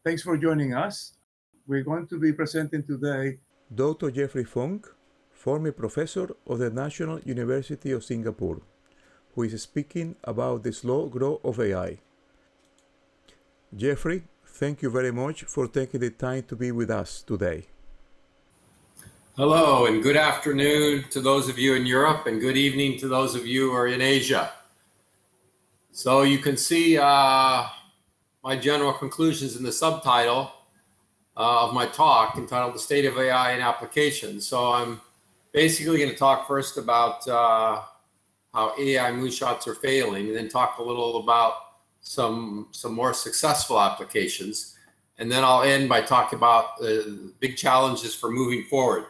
Thanks for joining us. We're going to be presenting today Dr. Jeffrey Funk, former professor of the National University of Singapore, who is speaking about the slow growth of AI. Jeffrey, thank you very much for taking the time to be with us today. Hello, and good afternoon to those of you in Europe, and good evening to those of you who are in Asia. So you can see my general conclusions in the subtitle of my talk entitled The State of AI and Applications. So I'm basically going to talk first about how AI moonshots are failing, and then talk a little about some more successful applications. And then I'll end by talking about the big challenges for moving forward.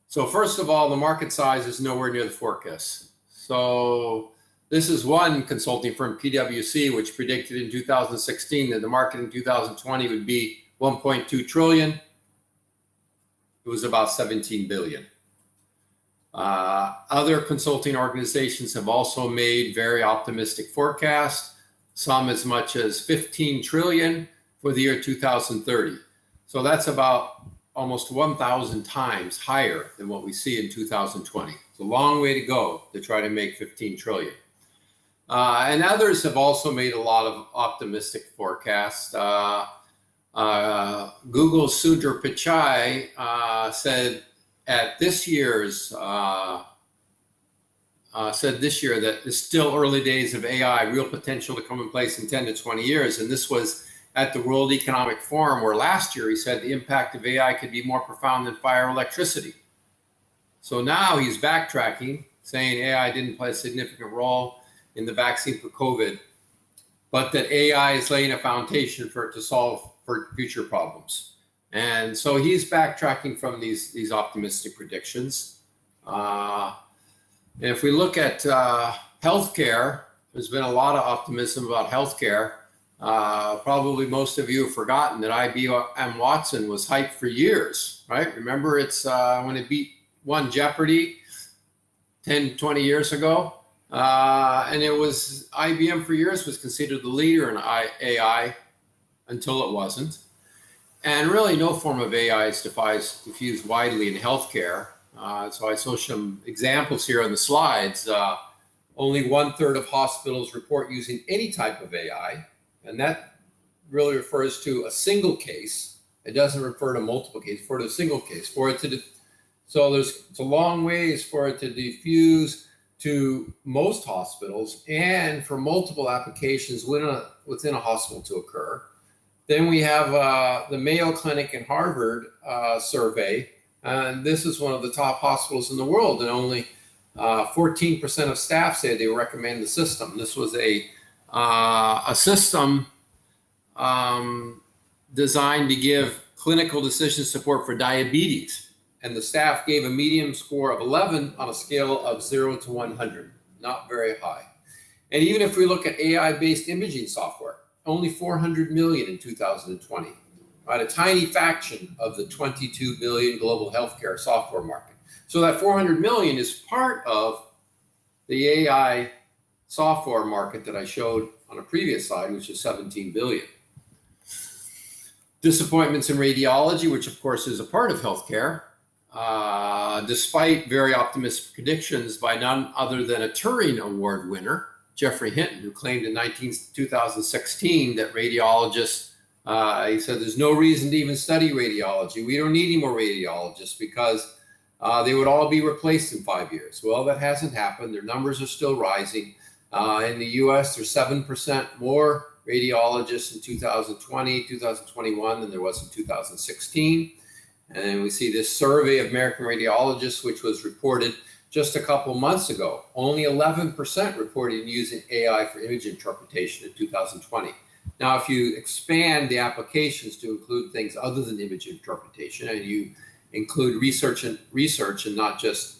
So first of all, the market size is nowhere near the forecast. So this is one consulting firm, PwC, which predicted in 2016 that the market in 2020 would be 1.2 trillion. It was about 17 billion. Other consulting organizations have also made very optimistic forecasts, some as much as 15 trillion for the year 2030. So that's about almost 1,000 times higher than what we see in 2020. It's a long way to go to try to make 15 trillion. And others have also made a lot of optimistic forecasts. Google's Sundar Pichai said this year that it's still early days of AI, real potential to come in place in 10 to 20 years. And this was at the World Economic Forum, where last year he said the impact of AI could be more profound than fire or electricity. So now he's backtracking, saying AI didn't play a significant role in the vaccine for COVID, but that AI is laying a foundation for it to solve for future problems. And so he's backtracking from these optimistic predictions. And if we look at healthcare, there's been a lot of optimism about healthcare. Probably most of you have forgotten that IBM Watson was hyped for years, right? Remember, it's when it won Jeopardy 10, 20 years ago. And it was IBM for years was considered the leader in AI until it wasn't. And really no form of AI is diffused widely in healthcare. So I show some examples here on the slides. Only 1/3 of hospitals report using any type of AI. And that really refers to a single case. It doesn't refer to multiple cases, for a single case. So it's a long ways for it to diffuse to most hospitals and for multiple applications within a hospital to occur. Then we have the Mayo Clinic and Harvard survey, and this is one of the top hospitals in the world, and only 14% of staff say they recommend the system. This was a system designed to give clinical decision support for diabetes. And the staff gave a median score of 11 on a scale of 0 to 100, not very high. And even if we look at AI-based imaging software, only 400 million in 2020, right? A tiny fraction of the 22 billion global healthcare software market. So that 400 million is part of the AI software market that I showed on a previous slide, which is 17 billion. Disappointments in radiology, which of course is a part of healthcare, despite very optimistic predictions by none other than a Turing Award winner, Geoffrey Hinton, who claimed in 2016 that radiologists, he said there's no reason to even study radiology. We don't need any more radiologists because they would all be replaced in 5 years. Well, that hasn't happened. Their numbers are still rising. In the US, there's 7% more radiologists in 2020, 2021 than there was in 2016. And we see this survey of American radiologists, which was reported just a couple months ago. Only 11% reported using AI for image interpretation in 2020. Now, if you expand the applications to include things other than image interpretation, and you include research and not just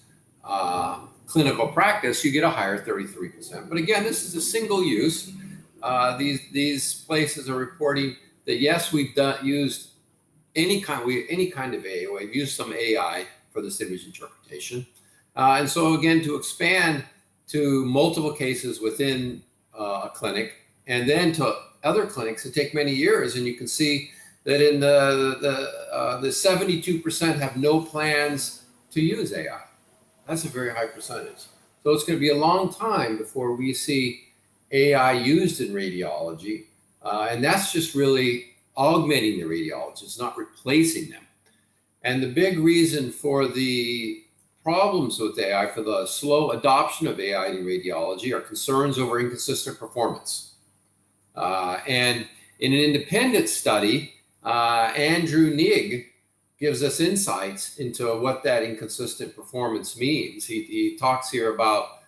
clinical practice, you get a higher 33%. But again, this is a single use. These places are reporting that yes, we've used any kind of AI. We've used some AI for this image interpretation. And so again, to expand to multiple cases within a clinic and then to other clinics, it take many years. And you can see that in the 72% have no plans to use AI. That's a very high percentage. So it's going to be a long time before we see AI used in radiology. And that's just really augmenting the radiologists, not replacing them. And the big reason for the problems with AI, for the slow adoption of AI in radiology, are concerns over inconsistent performance. And in an independent study, Andrew Nigg gives us insights into what that inconsistent performance means. He talks here about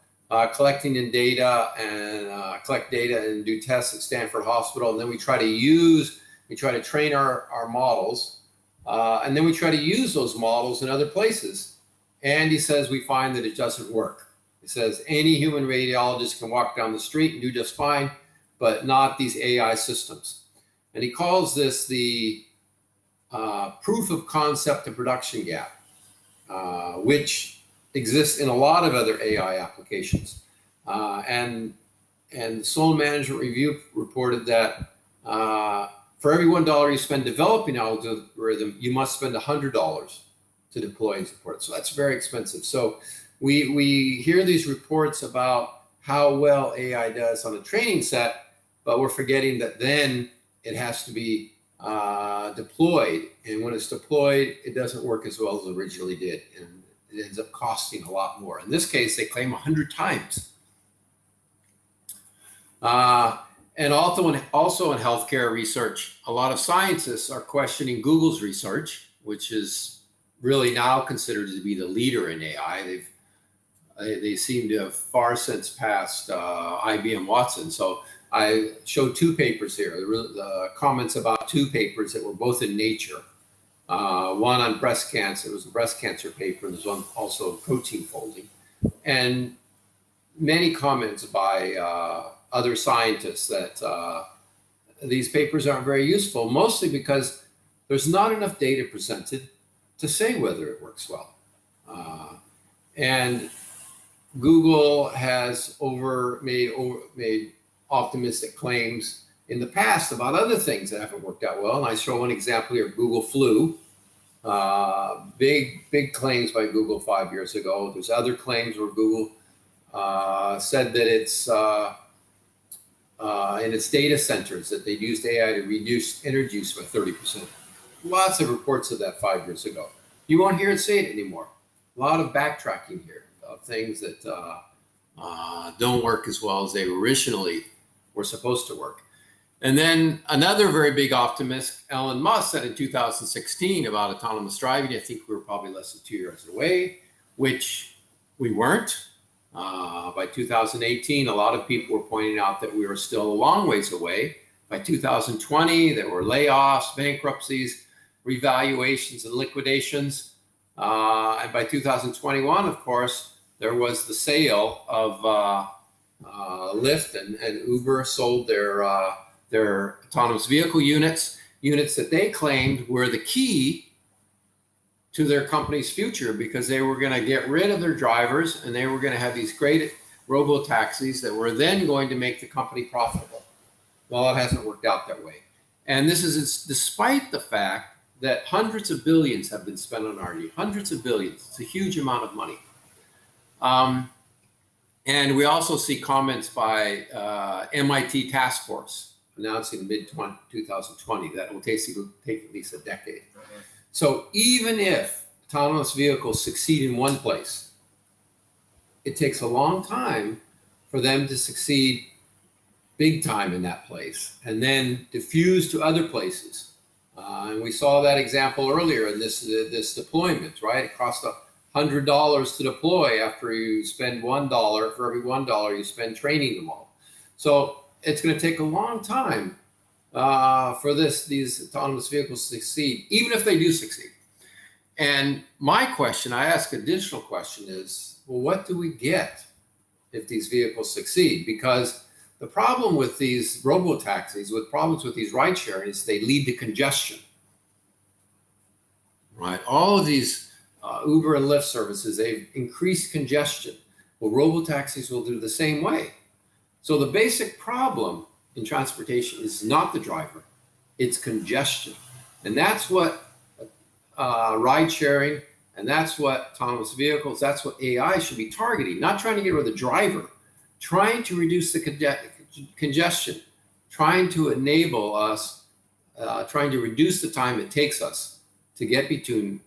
collecting in data and collect data and do tests at Stanford Hospital, and then we try to train our models, and then we try to use those models in other places. And he says we find that it doesn't work. He says any human radiologist can walk down the street and do just fine, but not these AI systems. And he calls this the proof of concept to production gap, which exists in a lot of other AI applications. And Sloan Management Review reported that for every $1 you spend developing an algorithm, you must spend $100 to deploy and support it. So that's very expensive. So we hear these reports about how well AI does on a training set, but we're forgetting that then it has to be deployed. And when it's deployed, it doesn't work as well as it originally did. And it ends up costing a lot more. In this case, they claim 100 times. And also in healthcare research, a lot of scientists are questioning Google's research, which is really now considered to be the leader in AI. They seem to have far since passed IBM Watson. So I showed two papers here, the comments about two papers that were both in Nature. One on breast cancer, it was a breast cancer paper, and there's one also protein folding. And many comments by other scientists that these papers aren't very useful, mostly because there's not enough data presented to say whether it works well. And Google has made optimistic claims in the past about other things that haven't worked out well. And I show one example here, Google Flu. Big claims by Google 5 years ago. There's other claims where Google said that it's in its data centers that they'd used AI to reduce energy use by 30%. Lots of reports of that 5 years ago. You won't hear it say it anymore. A lot of backtracking here of things that don't work as well as they originally were supposed to work. And then another very big optimist, Elon Musk, said in 2016 about autonomous driving, I think we were probably less than 2 years away, which we weren't. By 2018, a lot of people were pointing out that we were still a long ways away. By 2020, there were layoffs, bankruptcies, revaluations, and liquidations. And by 2021, of course, there was the sale of Lyft and Uber sold their autonomous vehicle units that they claimed were the key to their company's future, because they were going to get rid of their drivers and they were going to have these great robo-taxis that were then going to make the company profitable. Well, it hasn't worked out that way. And this is despite the fact that hundreds of billions have been spent on R&D, hundreds of billions. It's a huge amount of money. And we also see comments by MIT task force announcing mid-2020 that it will take at least a decade. So even if autonomous vehicles succeed in one place, it takes a long time for them to succeed big time in that place and then diffuse to other places. And we saw that example earlier in this deployment, right? It cost $100 to deploy after you spend $1 for every $1 you spend training them all. So it's going to take a long time for these autonomous vehicles to succeed, even if they do succeed. And my question, I ask an additional question is, well, what do we get if these vehicles succeed? Because the problem with these robo-taxis, problems with these ride-sharing, is they lead to congestion, right? All of these Uber and Lyft services, they've increased congestion. Well, robo-taxis will do the same way. So the basic problem in transportation is not the driver, it's congestion. And that's what ride sharing, and that's what autonomous vehicles, that's what AI should be targeting, not trying to get rid of the driver, trying to reduce the congestion, trying to enable us, trying to reduce the time it takes us to get between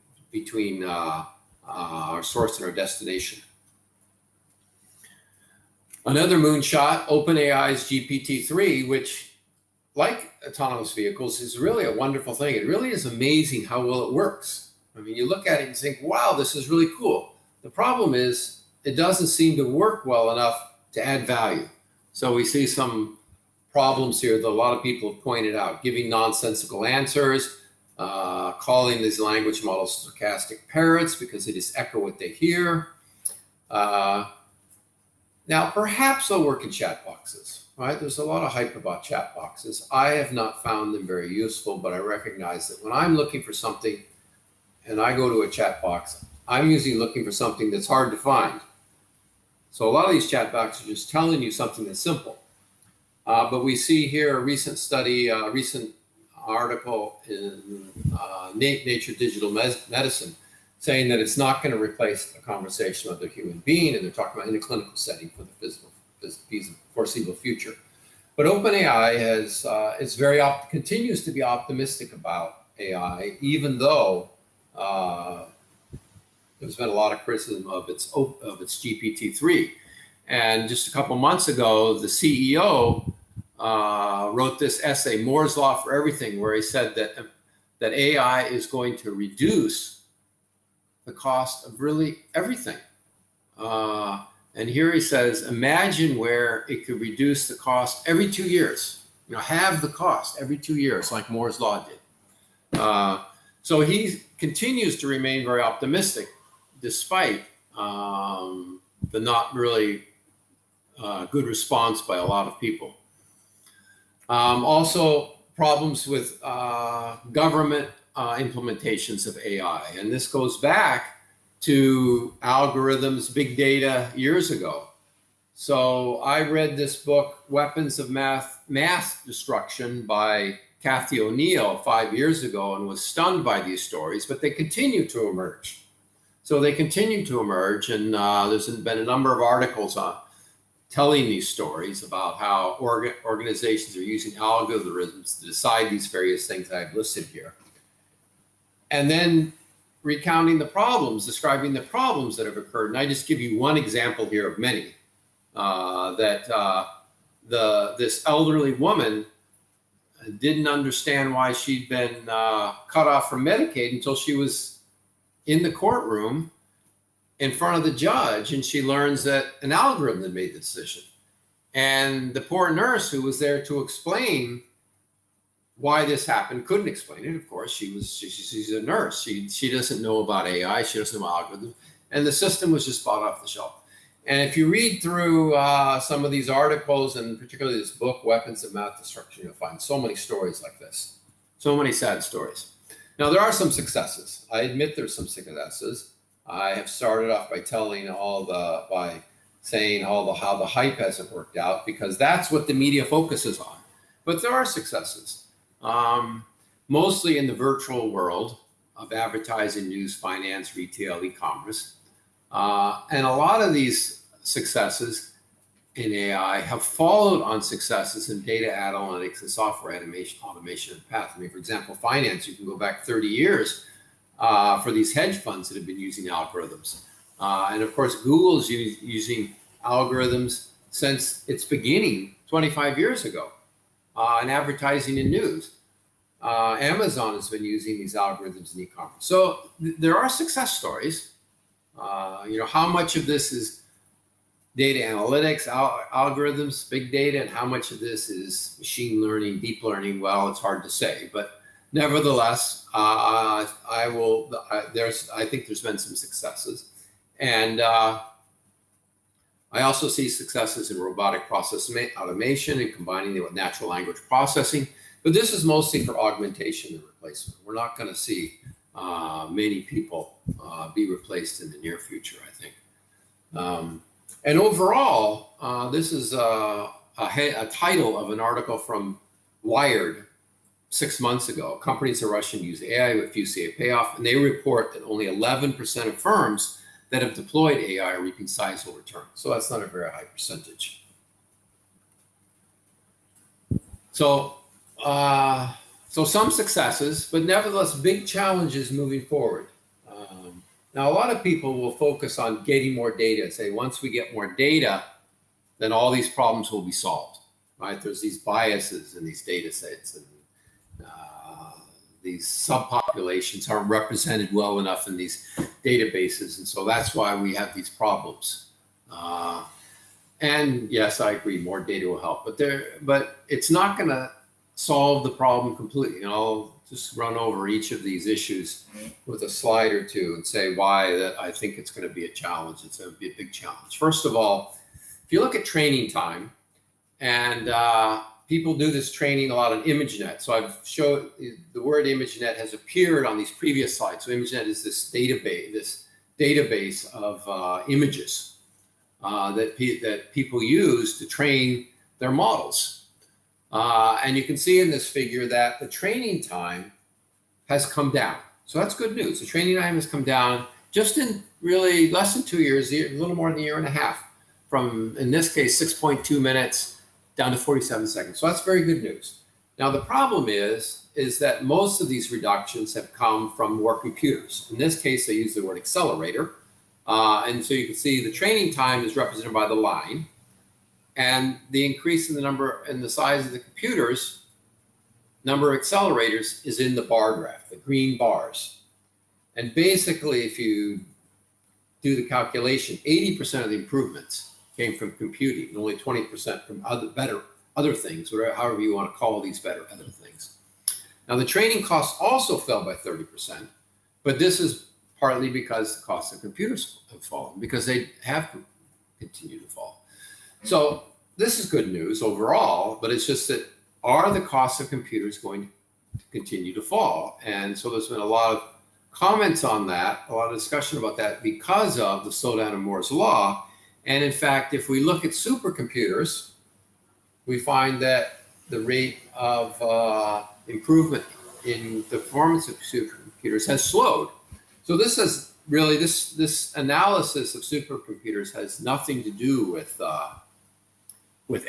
our source and our destination. Another moonshot, OpenAI's GPT-3, which, like autonomous vehicles, is really a wonderful thing. It really is amazing how well it works. I mean, you look at it and think, wow, this is really cool. The problem is it doesn't seem to work well enough to add value. So we see some problems here that a lot of people have pointed out, giving nonsensical answers, calling these language models sarcastic parrots because they just echo what they hear. Now, perhaps they'll work in chat boxes, right? There's a lot of hype about chat boxes. I have not found them very useful, but I recognize that when I'm looking for something and I go to a chat box, I'm usually looking for something that's hard to find. So a lot of these chat boxes are just telling you something that's simple. But we see here a recent study, a recent article in Nature Digital Medicine saying that it's not going to replace a conversation with a human being, and they're talking about in a clinical setting for the foreseeable future. But OpenAI continues to be optimistic about AI, even though there's been a lot of criticism of its GPT-3. And just a couple months ago, the CEO wrote this essay, Moore's Law for Everything, where he said that AI is going to reduce the cost of really everything. And here he says, imagine where it could reduce the cost every 2 years, halve the cost every 2 years, like Moore's Law did. So he continues to remain very optimistic, despite the not really good response by a lot of people. Also, problems with government implementations of AI. And this goes back to algorithms, big data years ago. So I read this book, Weapons of Mass Destruction by Cathy O'Neill 5 years ago and was stunned by these stories, but they continue to emerge. So they continue to emerge, and there's been a number of articles on telling these stories about how organizations are using algorithms to decide these various things I've listed here. And then recounting the problems, describing the problems that have occurred. And I just give you one example here of many, this elderly woman didn't understand why she'd been cut off from Medicaid until she was in the courtroom in front of the judge, and she learns that an algorithm had made the decision. And the poor nurse who was there to explain why this happened couldn't explain it. Of course, she's a nurse. She doesn't know about AI. She doesn't know about algorithms. And the system was just bought off the shelf. And if you read through some of these articles, and particularly this book, Weapons of Mass Destruction, you'll find so many stories like this, so many sad stories. Now, there are some successes. I admit there's some successes. I have started off by saying how the hype hasn't worked out, because that's what the media focuses on. But there are successes, mostly in the virtual world of advertising, news, finance, retail, e-commerce. And a lot of these successes in AI have followed on successes in data analytics and software automation and path. I mean, for example, finance, you can go back 30 years for these hedge funds that have been using algorithms. And of course, Google's using algorithms since its beginning 25 years ago in advertising and news. Amazon has been using these algorithms in e-commerce. So there are success stories. How much of this is data analytics, algorithms, big data, and how much of this is machine learning, deep learning? Well, it's hard to say, but nevertheless, I think there's been some successes, and I also see successes in robotic process automation and combining it with natural language processing. But this is mostly for augmentation and replacement. We're not going to see many people be replaced in the near future, I think. And overall, this is a title of an article from Wired 6 months ago, companies are rushing to use AI with few see a payoff, and they report that only 11% of firms that have deployed AI are reaping sizable returns. So that's not a very high percentage. So some successes, but nevertheless, big challenges moving forward. Now, a lot of people will focus on getting more data and say, once we get more data, then all these problems will be solved, right? There's these biases in these data sets, and these subpopulations aren't represented well enough in these databases. And so that's why we have these problems. And yes, I agree, more data will help, but it's not going to solve the problem completely. And I'll just run over each of these issues with a slide or two and say why that I think it's going to be a challenge. It's going to be a big challenge. First of all, if you look at training time, and people do this training a lot on ImageNet. So I've showed the word ImageNet has appeared on these previous slides. So ImageNet is this database of images that people use to train their models. And you can see in this figure that the training time has come down. So that's good news. The training time has come down just in really less than 2 years, a little more than a year and a half, from, in this case, 6.2 minutes down to 47 seconds. So that's very good news. Now, the problem is that most of these reductions have come from more computers. In this case, they use the word accelerator. And so you can see the training time is represented by the line. And the increase in the number and the size of the computers, number of accelerators, is in the bar graph, the green bars. And basically, if you do the calculation, 80% of the improvements came from computing, and only 20% from other things, or however you want to call these other things. Now, the training costs also fell by 30%, but this is partly because the cost of computers have fallen, because they have continued to fall. So this is good news overall, but it's just that, are the costs of computers going to continue to fall? And so there's been a lot of comments on that, a lot of discussion about that because of the slowdown in Moore's law. And in fact, if we look at supercomputers, we find that the rate of improvement in the performance of supercomputers has slowed. So this is really, this analysis of supercomputers has nothing to do with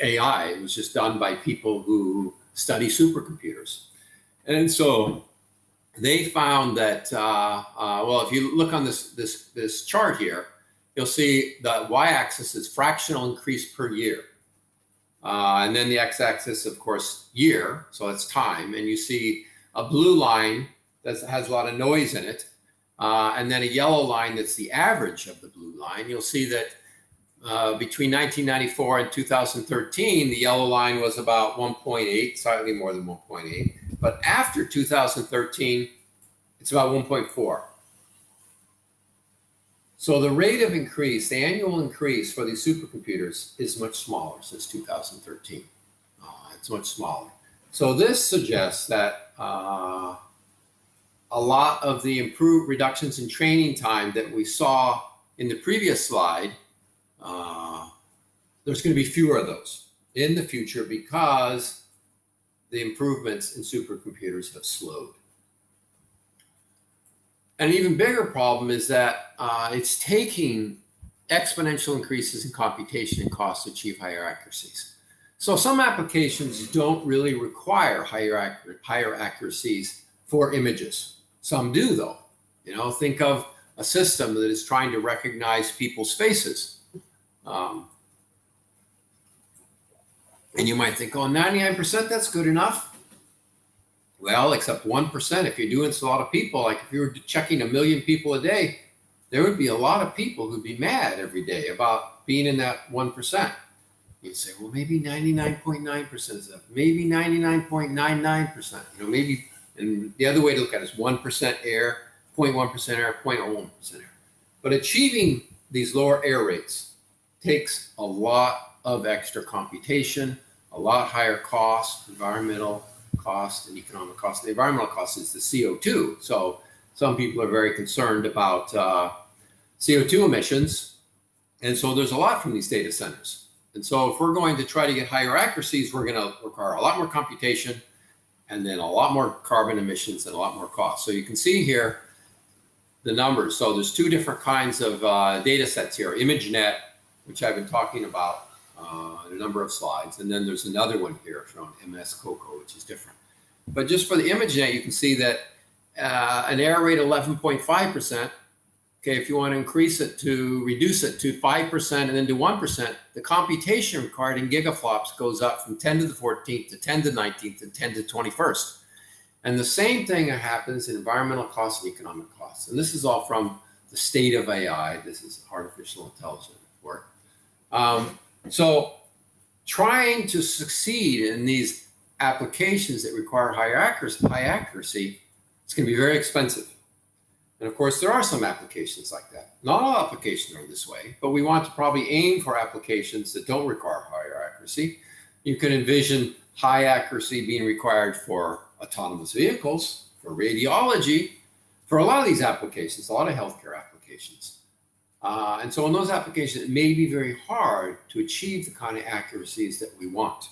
AI. It was just done by people who study supercomputers. And so they found that, well, if you look on this chart here, you'll see the y-axis is fractional increase per year. And then the x-axis, of course, year, so that's time. And you see a blue line that has a lot of noise in it, and then a yellow line that's the average of the blue line. You'll see that between 1994 and 2013, the yellow line was about 1.8, slightly more than 1.8. But after 2013, it's about 1.4. So the rate of increase, the annual increase for these supercomputers is much smaller since 2013. It's much smaller. So this suggests that a lot of the improved reductions in training time that we saw in the previous slide, there's going to be fewer of those in the future because the improvements in supercomputers have slowed. An even bigger problem is that it's taking exponential increases in computation and cost to achieve higher accuracies. So some applications don't really require higher accuracies for images. Some do, though. You know, think of a system that is trying to recognize people's faces. And you might think, oh, 99%, that's good enough. Well, except 1%. If you're doing this to a lot of people, like if you were checking 1 million people a day, there would be a lot of people who'd be mad every day about being in that 1%. You'd say, well, maybe 99.9% is enough. Maybe 99.99%. You know, maybe, and the other way to look at it is 1% error, 0.1% error, 0.01% error. But achieving these lower error rates takes a lot of extra computation, a lot higher cost, environmental cost and economic cost. The environmental cost is the CO2. So some people are very concerned about CO2 emissions. And so there's a lot from these data centers. And so if we're going to try to get higher accuracies, we're going to require a lot more computation and then a lot more carbon emissions and a lot more cost. So you can see here the numbers. So there's two different kinds of data sets here. ImageNet, which I've been talking about in a number of slides, and then there's another one here shown, MS COCO, which is different. But just for the ImageNet, you can see that an error rate of 11.5%. Okay, if you want to reduce it to 5% and then to 1%, the computation required in gigaflops goes up from 10 to the 14th to 10 to the 19th and 10 to the 21st. And the same thing happens in environmental costs and economic costs. And this is all from the state of AI. This is artificial intelligence work. So trying to succeed in these applications that require high accuracy, it's going to be very expensive. And of course, there are some applications like that. Not all applications are this way, but we want to probably aim for applications that don't require higher accuracy. You can envision high accuracy being required for autonomous vehicles, for radiology, for a lot of these applications, a lot of healthcare applications. And so in those applications, it may be very hard to achieve the kind of accuracies that we want.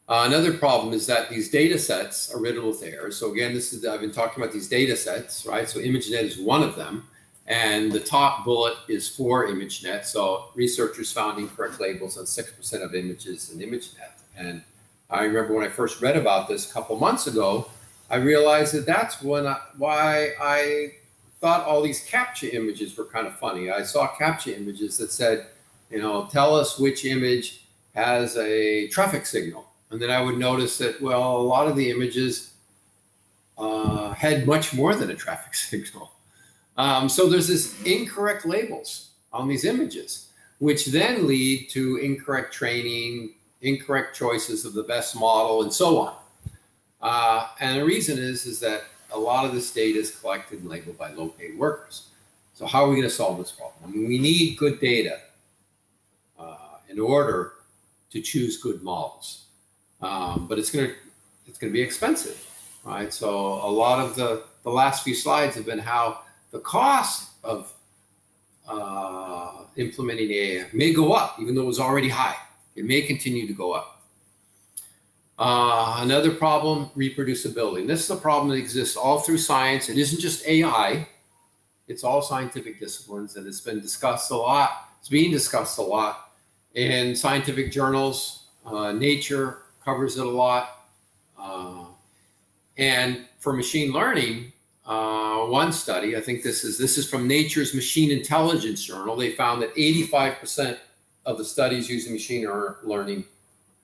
Another problem is that these data sets are riddled with errors. So again, I've been talking about these data sets, right? So ImageNet is one of them. And the top bullet is for ImageNet. So researchers found incorrect labels on 6% of images in ImageNet. And I remember when I first read about this a couple months ago, I realized that that's why I thought all these CAPTCHA images were kind of funny. I saw CAPTCHA images that said, tell us which image has a traffic signal. And then I would notice that, well, a lot of the images had much more than a traffic signal. So there's this incorrect labels on these images, which then lead to incorrect training, incorrect choices of the best model, and so on. And the reason is that a lot of this data is collected and labeled by low-paid workers. So how are we going to solve this problem? I mean, we need good data in order to choose good models. But it's going to be expensive, right? So a lot of the last few slides have been how the cost of implementing AI may go up, even though it was already high. It may continue to go up. Another problem, reproducibility. And this is a problem that exists all through science. It isn't just AI. It's all scientific disciplines, and it's been discussed a lot. It's being discussed a lot in scientific journals. Nature covers it a lot. And for machine learning, one study, I think this is from Nature's Machine Intelligence Journal. They found that 85% of the studies using machine learning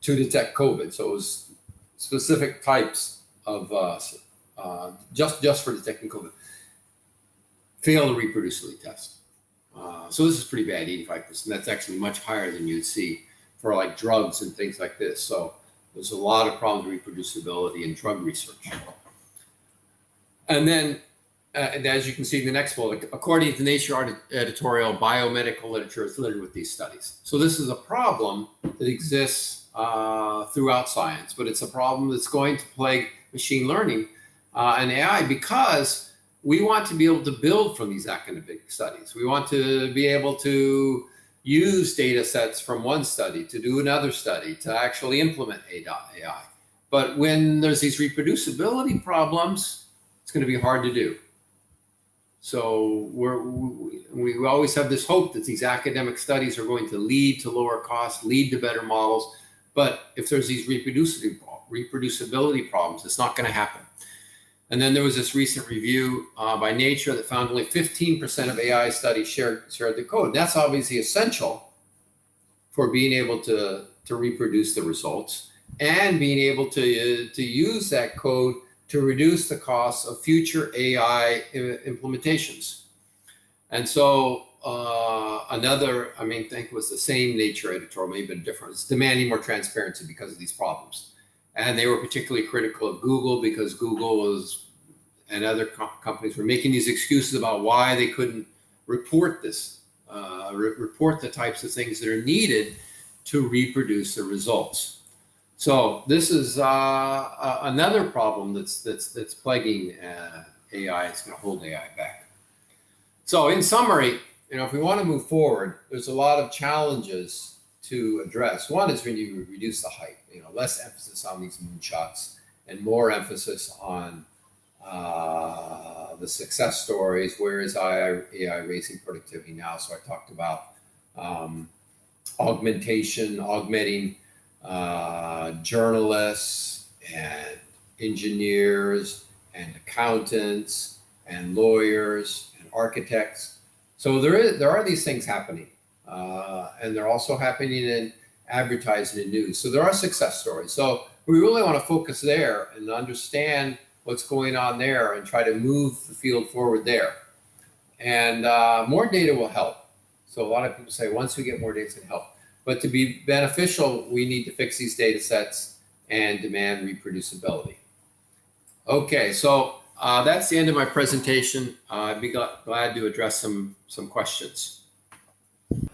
to detect COVID. So it was specific types of just for detecting COVID, failed to reproducibly test. So this is pretty bad, 85%. That's actually much higher than you'd see for like drugs and things like this. So there's a lot of problems with reproducibility in drug research. And then, and as you can see in the next bullet, according to the Nature editorial, biomedical literature is littered with these studies. So this is a problem that exists throughout science, but it's a problem that's going to plague machine learning and AI because we want to be able to build from these academic studies. We want to be able to use data sets from one study to do another study to actually implement AI. But when there's these reproducibility problems, it's going to be hard to do. So we always have this hope that these academic studies are going to lead to lower costs, lead to better models. But if there's these reproducibility problems, it's not going to happen. And then there was this recent review by Nature that found only 15% of AI studies shared the code. That's obviously essential for being able to reproduce the results and being able to use that code to reduce the costs of future AI implementations. And so I think it was the same Nature editorial, maybe a different. It's demanding more transparency because of these problems. And they were particularly critical of Google because Google and other companies were making these excuses about why they couldn't report this, report the types of things that are needed to reproduce the results. So this is another problem that's plaguing AI. It's going to hold AI back. So in summary, if we want to move forward, there's a lot of challenges to address. One is when you reduce the hype, less emphasis on these moonshots and more emphasis on the success stories. Where is AI raising productivity now? So I talked about augmenting journalists and engineers and accountants and lawyers and architects. So there are these things happening, and they're also happening in advertising and news. So there are success stories. So we really want to focus there and understand what's going on there and try to move the field forward there. And more data will help. So a lot of people say once we get more data, it's going to help. But to be beneficial, we need to fix these data sets and demand reproducibility. Okay, so that's the end of my presentation. I'd be glad to address some questions.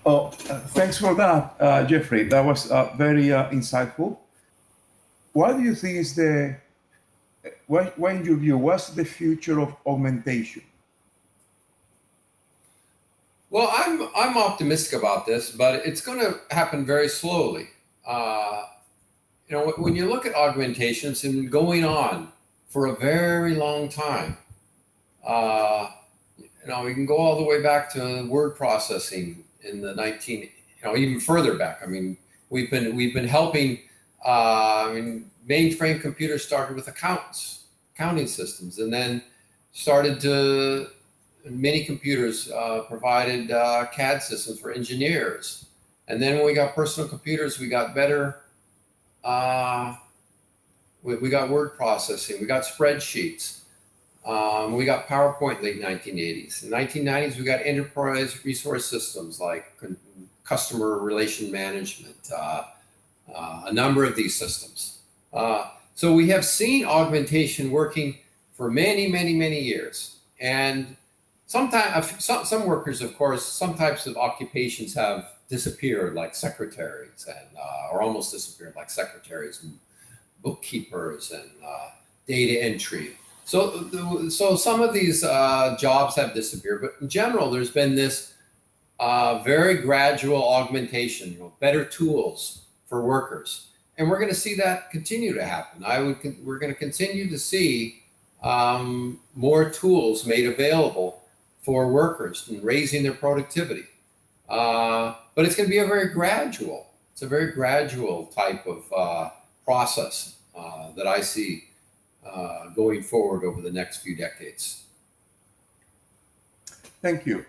Oh, thanks for that, Jeffrey. That was very insightful. What do you think is what in your view, what's the future of augmentation? Well, I'm optimistic about this, but it's going to happen very slowly. When you look at augmentation, it's been going on for a very long time. We can go all the way back to word processing in the even further back. I mean, we've been helping. Mainframe computers started with accounting systems, and then many computers provided CAD systems for engineers. And then when we got personal computers, we got better. We got word processing. We got spreadsheets. We got PowerPoint in the late 1980s. In the 1990s, we got enterprise resource systems like customer relation management, a number of these systems. So we have seen augmentation working for many, many, many years. And sometimes some workers, of course, some types of occupations have disappeared, like secretaries, or almost disappeared, like secretaries and bookkeepers and data entry. So some of these jobs have disappeared, but in general, there's been this very gradual augmentation, better tools for workers. And we're going to see that continue to happen. We're going to continue to see more tools made available for workers in raising their productivity. But it's going to be a very gradual type of process that I see going forward over the next few decades. Thank you.